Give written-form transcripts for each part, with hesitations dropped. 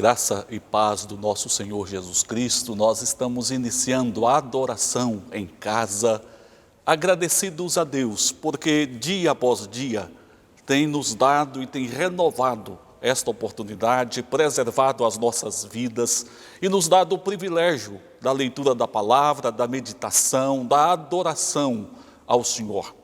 Graça e paz do nosso Senhor Jesus Cristo. Nós estamos iniciando a adoração em casa, agradecidos a Deus, porque dia após dia tem nos dado e tem renovado esta oportunidade, preservado as nossas vidas e nos dado o privilégio da leitura da palavra, da meditação, da adoração ao Senhor.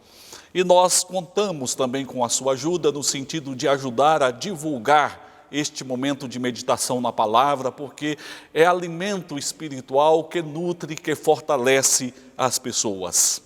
E nós contamos também com a sua ajuda no sentido de ajudar a divulgar este momento de meditação na palavra, porque é alimento espiritual que nutre, que fortalece as pessoas.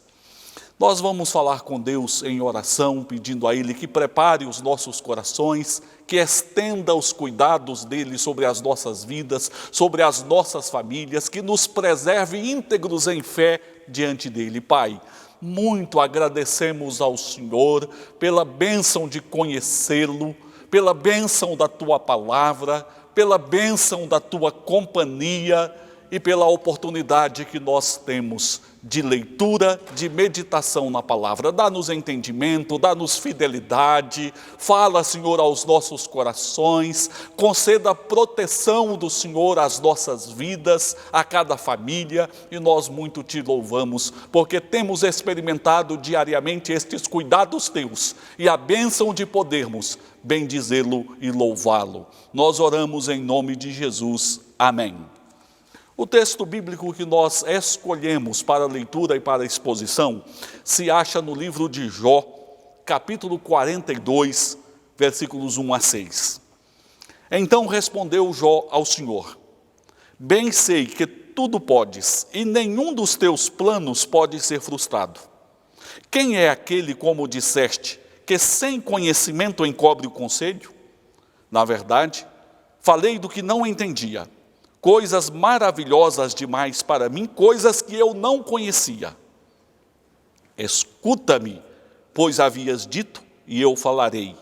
Nós vamos falar com Deus em oração, pedindo a Ele que prepare os nossos corações, que estenda os cuidados dEle sobre as nossas vidas, sobre as nossas famílias, que nos preserve íntegros em fé diante dEle. Pai, muito agradecemos ao Senhor pela bênção de conhecê-lo, pela bênção da Tua palavra, pela bênção da Tua companhia e pela oportunidade que nós temos de leitura, de meditação na palavra. Dá-nos entendimento, dá-nos fidelidade, fala, Senhor, aos nossos corações, conceda a proteção do Senhor às nossas vidas, a cada família, e nós muito Te louvamos, porque temos experimentado diariamente estes cuidados Teus e a bênção de podermos bendizê-lo e louvá-lo. Nós oramos em nome de Jesus. Amém. O texto bíblico que nós escolhemos para a leitura e para a exposição se acha no livro de Jó, capítulo 42, versículos 1 a 6. Então respondeu Jó ao Senhor: bem sei que tudo podes, e nenhum dos teus planos pode ser frustrado. Quem é aquele, como disseste, que sem conhecimento encobre o conselho? Na verdade, falei do que não entendia, coisas maravilhosas demais para mim, coisas que eu não conhecia. Escuta-me, pois havias dito, e eu falarei.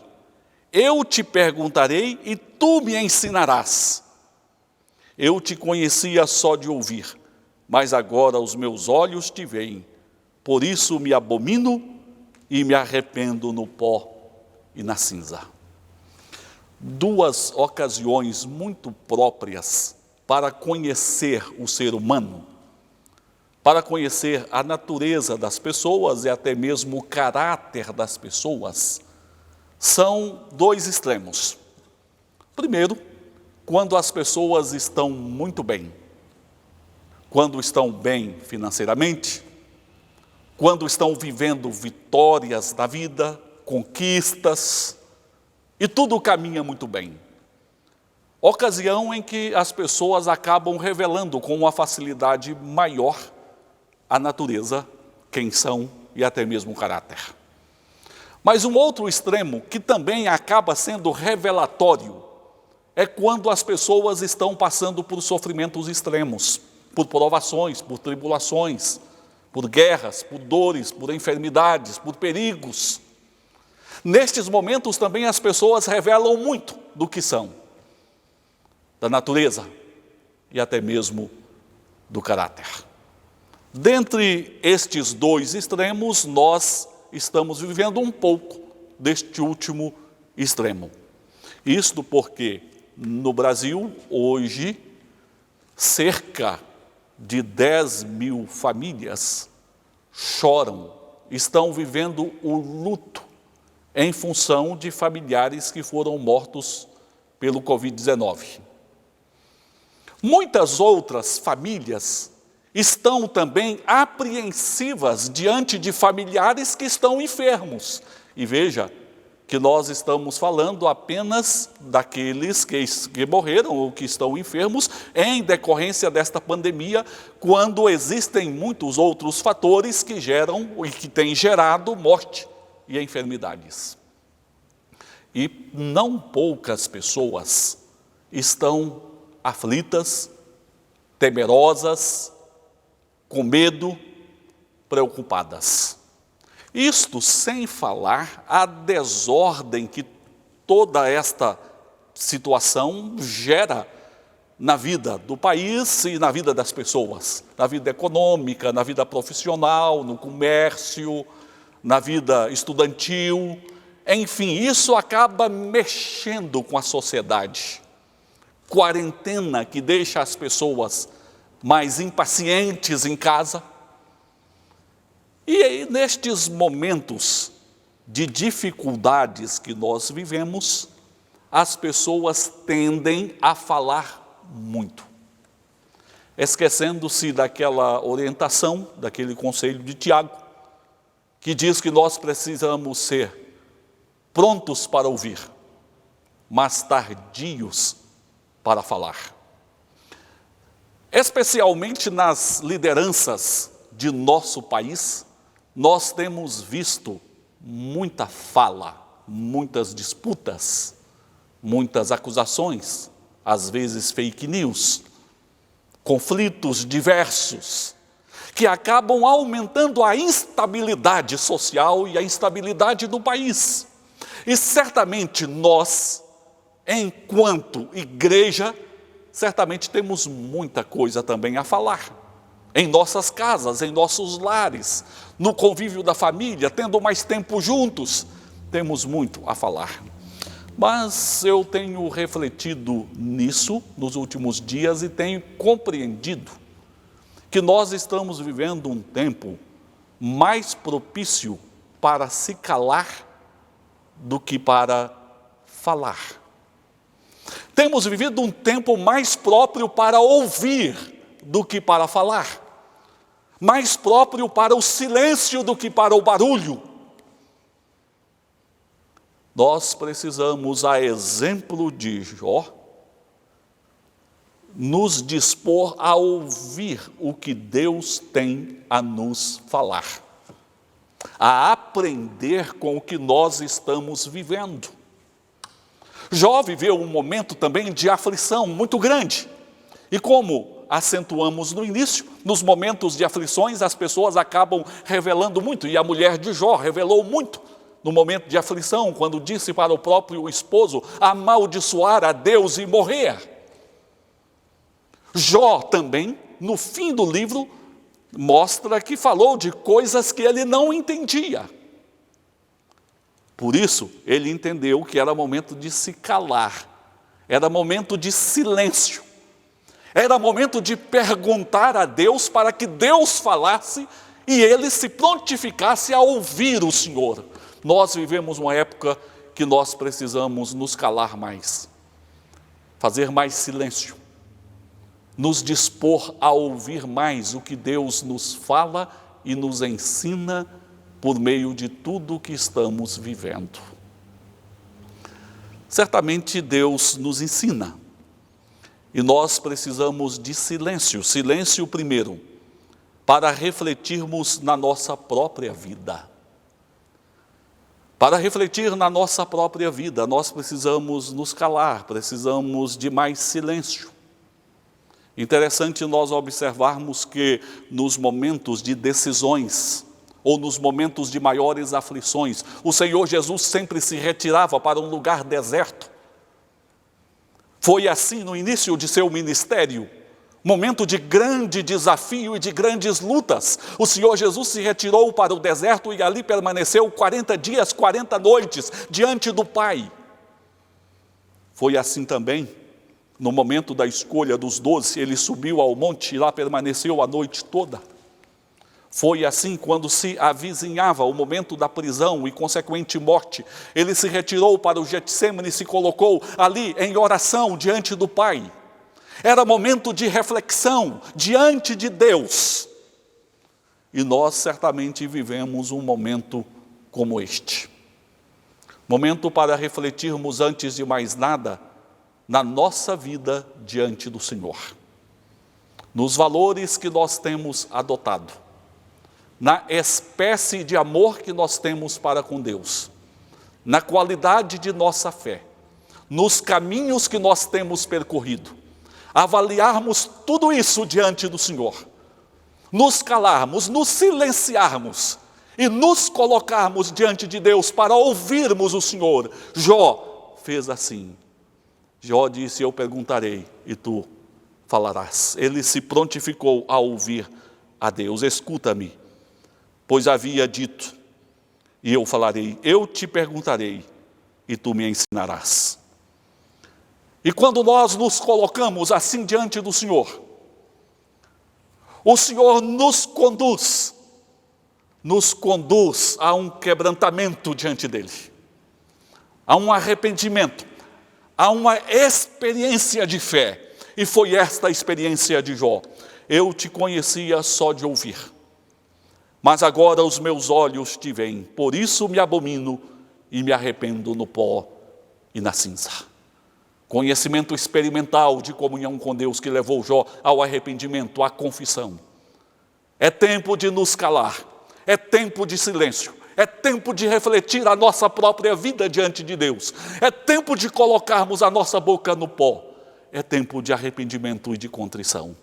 Eu te perguntarei e tu me ensinarás. Eu te conhecia só de ouvir, mas agora os meus olhos te veem. Por isso me abomino e me arrependo no pó e na cinza. Duas ocasiões muito próprias para conhecer o ser humano, para conhecer a natureza das pessoas e até mesmo o caráter das pessoas, são dois extremos. Primeiro, quando as pessoas estão muito bem, quando estão bem financeiramente, quando estão vivendo vitórias na vida, conquistas, e tudo caminha muito bem. Ocasião em que as pessoas acabam revelando com uma facilidade maior a natureza, quem são e até mesmo o caráter. Mas um outro extremo que também acaba sendo revelatório é quando as pessoas estão passando por sofrimentos extremos, por provações, por tribulações, por guerras, por dores, por enfermidades, por perigos. Nestes momentos também as pessoas revelam muito do que são, da natureza e até mesmo do caráter. Dentre estes dois extremos, nós estamos vivendo um pouco deste último extremo. Isto porque no Brasil, hoje, cerca de 10 mil famílias choram, estão vivendo o luto em função de familiares que foram mortos pelo Covid-19. Muitas outras famílias estão também apreensivas diante de familiares que estão enfermos. E veja que nós estamos falando apenas daqueles que morreram ou que estão enfermos em decorrência desta pandemia, quando existem muitos outros fatores que geram e que têm gerado morte e enfermidades. E não poucas pessoas estão aflitas, temerosas, com medo, preocupadas. Isto sem falar a desordem que toda esta situação gera na vida do país e na vida das pessoas, na vida econômica, na vida profissional, no comércio, na vida estudantil. Enfim, isso acaba mexendo com a sociedade. quarentena que deixa as pessoas mais impacientes em casa. E aí, nestes momentos de dificuldades que nós vivemos, as pessoas tendem a falar muito, esquecendo-se daquela orientação, daquele conselho de Tiago, que diz que nós precisamos ser prontos para ouvir, mas tardios para falar. Especialmente nas lideranças de nosso país, nós temos visto muita fala, muitas disputas, muitas acusações, às vezes fake news, conflitos diversos, que acabam aumentando a instabilidade social e a instabilidade do país. E certamente nós, enquanto igreja, certamente temos muita coisa também a falar. Em nossas casas, em nossos lares, no convívio da família, tendo mais tempo juntos, temos muito a falar. Mas eu tenho refletido nisso nos últimos dias e tenho compreendido que nós estamos vivendo um tempo mais propício para se calar do que para falar. Temos vivido um tempo mais próprio para ouvir do que para falar, mais próprio para o silêncio do que para o barulho. Nós precisamos, a exemplo de Jó, nos dispor a ouvir o que Deus tem a nos falar, a aprender com o que nós estamos vivendo. Jó viveu um momento também de aflição muito grande, e como acentuamos no início, nos momentos de aflições as pessoas acabam revelando muito, e a mulher de Jó revelou muito no momento de aflição, quando disse para o próprio esposo amaldiçoar a Deus e morrer. Jó também, no fim do livro, mostra que falou de coisas que ele não entendia. Por isso, ele entendeu que era momento de se calar, era momento de silêncio, era momento de perguntar a Deus para que Deus falasse e ele se prontificasse a ouvir o Senhor. Nós vivemos uma época que nós precisamos nos calar mais, fazer mais silêncio, nos dispor a ouvir mais o que Deus nos fala e nos ensina por meio de tudo o que estamos vivendo. Certamente Deus nos ensina, e nós precisamos de silêncio. Silêncio primeiro, para refletirmos na nossa própria vida. Para refletir na nossa própria vida, nós precisamos nos calar, precisamos de mais silêncio. Interessante nós observarmos que nos momentos de decisões, ou nos momentos de maiores aflições, o Senhor Jesus sempre se retirava para um lugar deserto. Foi assim no início de seu ministério, momento de grande desafio e de grandes lutas. O Senhor Jesus se retirou para o deserto e ali permaneceu 40 dias, 40 noites, diante do Pai. Foi assim também, no momento da escolha dos 12, ele subiu ao monte e lá permaneceu a noite toda. Foi assim quando se avizinhava o momento da prisão e consequente morte. Ele se retirou para o Getsêmani e se colocou ali em oração diante do Pai. Era momento de reflexão diante de Deus. E nós certamente vivemos um momento como este. Momento para refletirmos antes de mais nada na nossa vida diante do Senhor. Nos valores que nós temos adotado. Na espécie de amor que nós temos para com Deus, na qualidade de nossa fé, nos caminhos que nós temos percorrido, avaliarmos tudo isso diante do Senhor, nos calarmos, nos silenciarmos e nos colocarmos diante de Deus para ouvirmos o Senhor. Jó fez assim. Jó disse: eu perguntarei e tu falarás. Ele se prontificou a ouvir a Deus. Escuta-me, pois havia dito, e eu falarei, eu te perguntarei, e tu me ensinarás. E quando nós nos colocamos assim diante do Senhor, o Senhor nos conduz a um quebrantamento diante dEle, a um arrependimento, a uma experiência de fé. E foi esta a experiência de Jó. Eu te conhecia só de ouvir, mas agora os meus olhos te veem, por isso me abomino e me arrependo no pó e na cinza. Conhecimento experimental de comunhão com Deus que levou Jó ao arrependimento, à confissão. É tempo de nos calar, é tempo de silêncio, é tempo de refletir a nossa própria vida diante de Deus, é tempo de colocarmos a nossa boca no pó, é tempo de arrependimento e de contrição.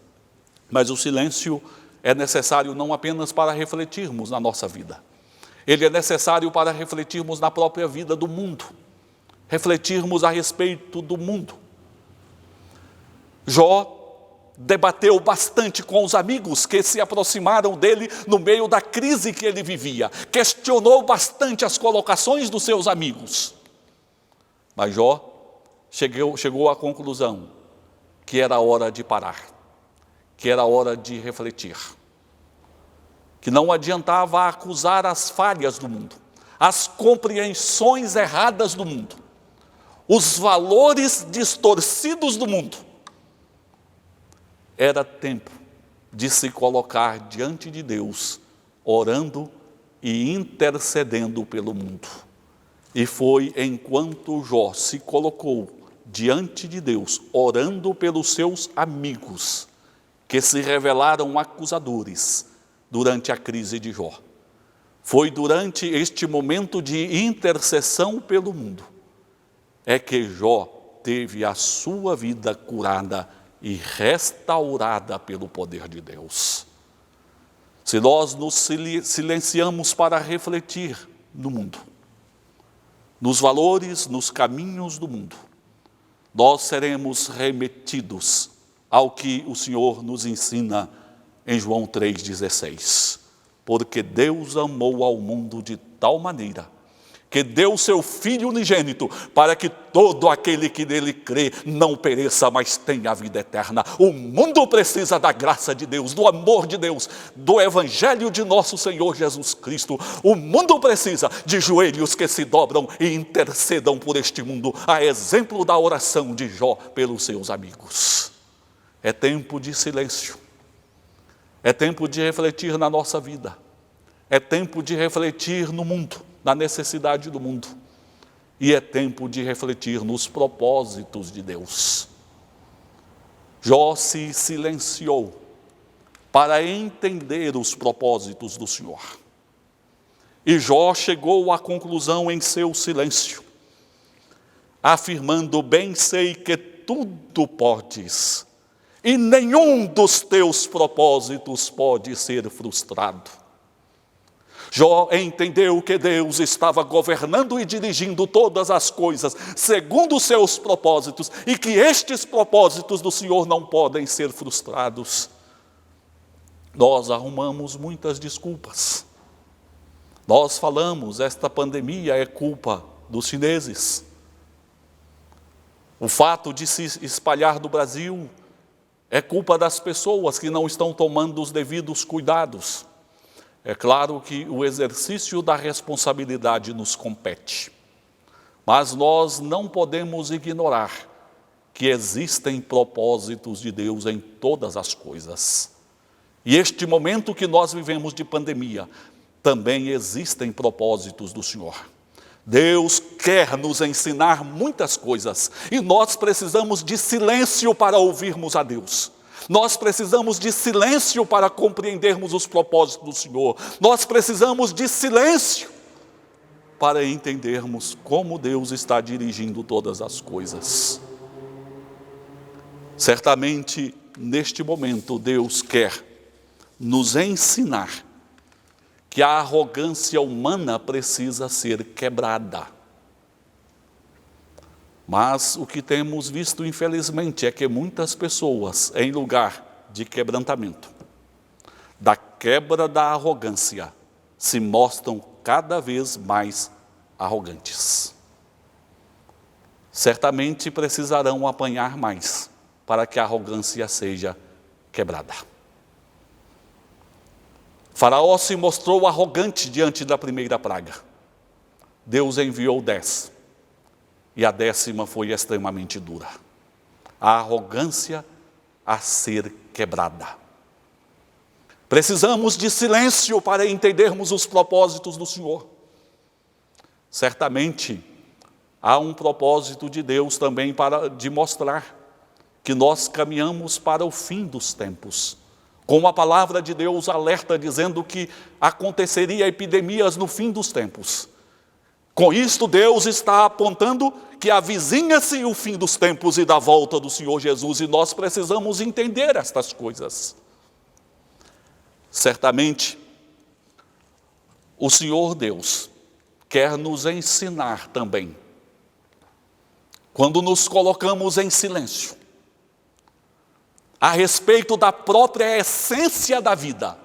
Mas o silêncio é necessário não apenas para refletirmos na nossa vida, ele é necessário para refletirmos na própria vida do mundo, refletirmos a respeito do mundo. Jó debateu bastante com os amigos que se aproximaram dele no meio da crise que ele vivia, questionou bastante as colocações dos seus amigos, mas Jó chegou à conclusão que era hora de parar, que era hora de refletir, que não adiantava acusar as falhas do mundo, as compreensões erradas do mundo, os valores distorcidos do mundo. Era tempo de se colocar diante de Deus, orando e intercedendo pelo mundo. E foi enquanto Jó se colocou diante de Deus, orando pelos seus amigos, que se revelaram acusadores durante a crise de Jó. Foi durante este momento de intercessão pelo mundo, é que Jó teve a sua vida curada e restaurada pelo poder de Deus. Se nós nos silenciamos para refletir no mundo, nos valores, nos caminhos do mundo, nós seremos remetidos ao que o Senhor nos ensina em João 3,16. Porque Deus amou ao mundo de tal maneira que deu o seu Filho unigênito, para que todo aquele que nele crê não pereça, mas tenha a vida eterna. O mundo precisa da graça de Deus, do amor de Deus, do Evangelho de nosso Senhor Jesus Cristo. O mundo precisa de joelhos que se dobram e intercedam por este mundo, a exemplo da oração de Jó pelos seus amigos. É tempo de silêncio, é tempo de refletir na nossa vida, é tempo de refletir no mundo, na necessidade do mundo, e é tempo de refletir nos propósitos de Deus. Jó se silenciou para entender os propósitos do Senhor. E Jó chegou à conclusão em seu silêncio, afirmando: bem sei que tudo podes, e nenhum dos teus propósitos pode ser frustrado. Jó entendeu que Deus estava governando e dirigindo todas as coisas segundo os seus propósitos e que estes propósitos do Senhor não podem ser frustrados. Nós arrumamos muitas desculpas. Nós falamos, esta pandemia é culpa dos chineses. O fato de se espalhar do Brasil é culpa das pessoas que não estão tomando os devidos cuidados. É claro que o exercício da responsabilidade nos compete, mas nós não podemos ignorar que existem propósitos de Deus em todas as coisas. E este momento que nós vivemos de pandemia, também existem propósitos do Senhor. Deus quer nos ensinar muitas coisas e nós precisamos de silêncio para ouvirmos a Deus. Nós precisamos de silêncio para compreendermos os propósitos do Senhor. Nós precisamos de silêncio para entendermos como Deus está dirigindo todas as coisas. Certamente, neste momento, Deus quer nos ensinar que a arrogância humana precisa ser quebrada. Mas o que temos visto, infelizmente, é que muitas pessoas, em lugar de quebrantamento, da quebra da arrogância, se mostram cada vez mais arrogantes. certamente precisarão apanhar mais para que a arrogância seja quebrada. Faraó se mostrou arrogante diante da primeira praga. Deus enviou 10, e a 10ª foi extremamente dura. A arrogância a ser quebrada. Precisamos de silêncio para entendermos os propósitos do Senhor. Certamente, há um propósito de Deus também de mostrar que nós caminhamos para o fim dos tempos. Como a palavra de Deus alerta dizendo que aconteceria epidemias no fim dos tempos. Com isto, Deus está apontando que avizinha-se o fim dos tempos e da volta do Senhor Jesus, e nós precisamos entender estas coisas. Certamente, o Senhor Deus quer nos ensinar também, quando nos colocamos em silêncio, a respeito da própria essência da vida.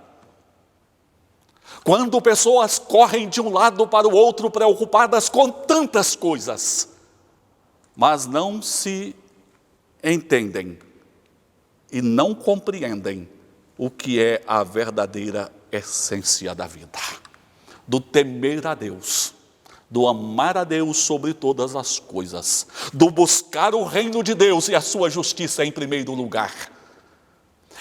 Quando pessoas correm de um lado para o outro preocupadas com tantas coisas, mas não se entendem e não compreendem o que é a verdadeira essência da vida. Do temer a Deus, do amar a Deus sobre todas as coisas, do buscar o reino de Deus e a sua justiça em primeiro lugar.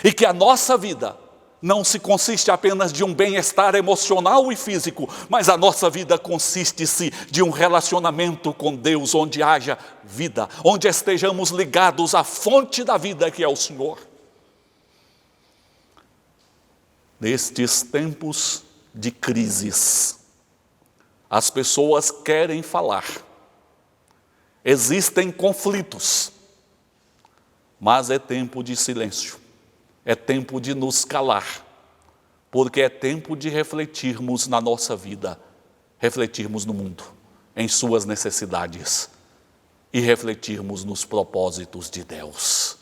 E que a nossa vida não se consiste apenas de um bem-estar emocional e físico, mas a nossa vida consiste-se de um relacionamento com Deus, onde haja vida, onde estejamos ligados à fonte da vida que é o Senhor. Nestes tempos de crises, as pessoas querem falar, existem conflitos, mas é tempo de silêncio. É tempo de nos calar, porque é tempo de refletirmos na nossa vida, refletirmos no mundo, em suas necessidades e refletirmos nos propósitos de Deus.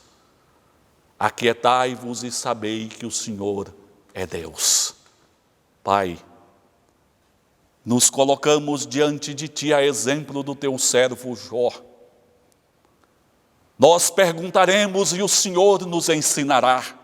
Aquietai-vos e sabei que o Senhor é Deus. Pai, nos colocamos diante de Ti a exemplo do Teu servo Jó. Nós perguntaremos e o Senhor nos ensinará.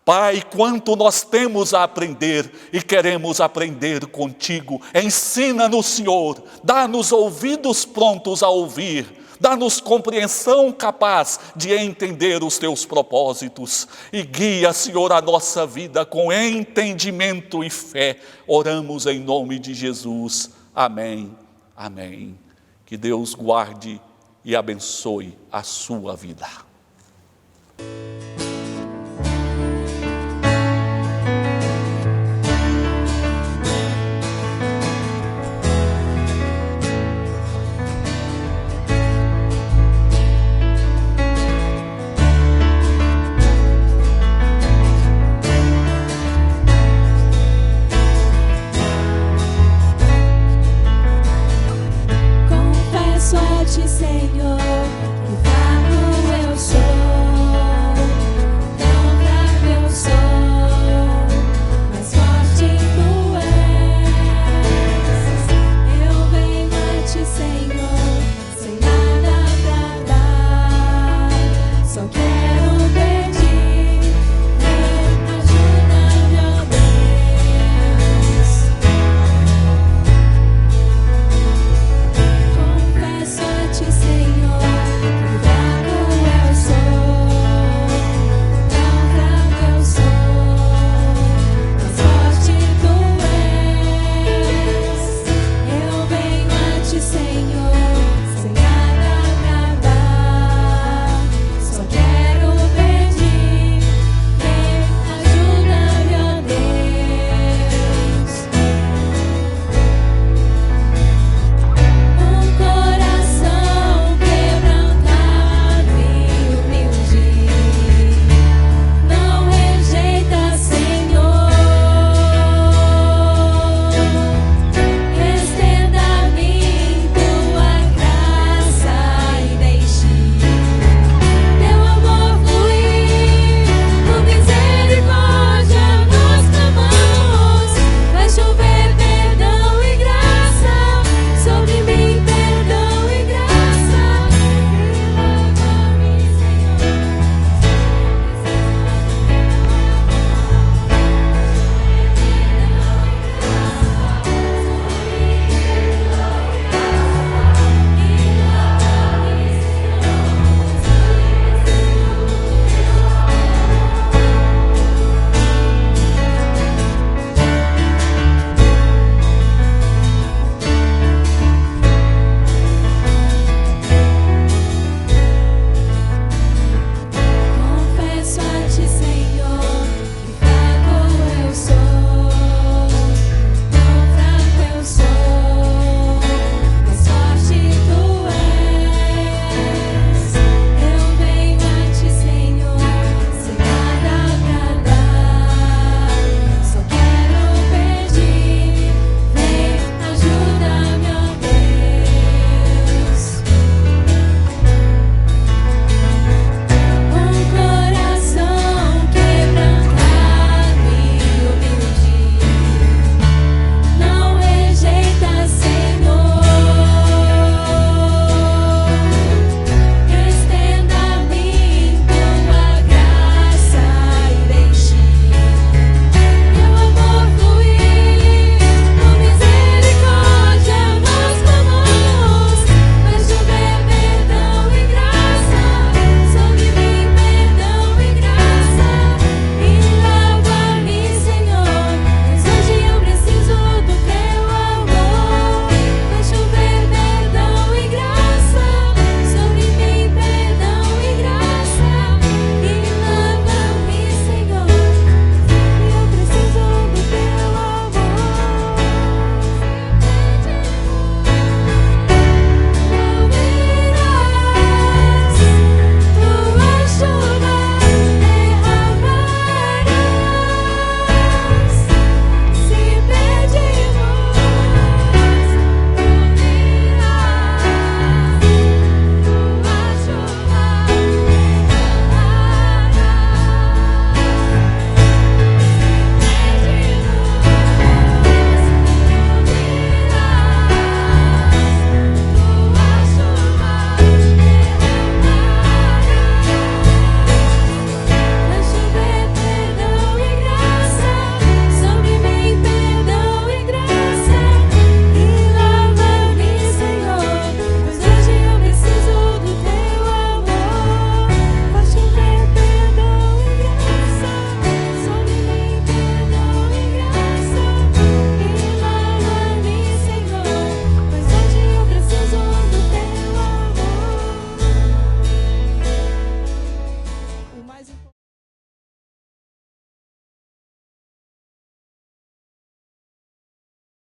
Pai, quanto nós temos a aprender e queremos aprender contigo. Ensina-nos, Senhor, dá-nos ouvidos prontos a ouvir, dá-nos compreensão capaz de entender os teus propósitos e guia, Senhor, a nossa vida com entendimento e fé. Oramos em nome de Jesus. Amém. Amém. Que Deus guarde e abençoe a sua vida.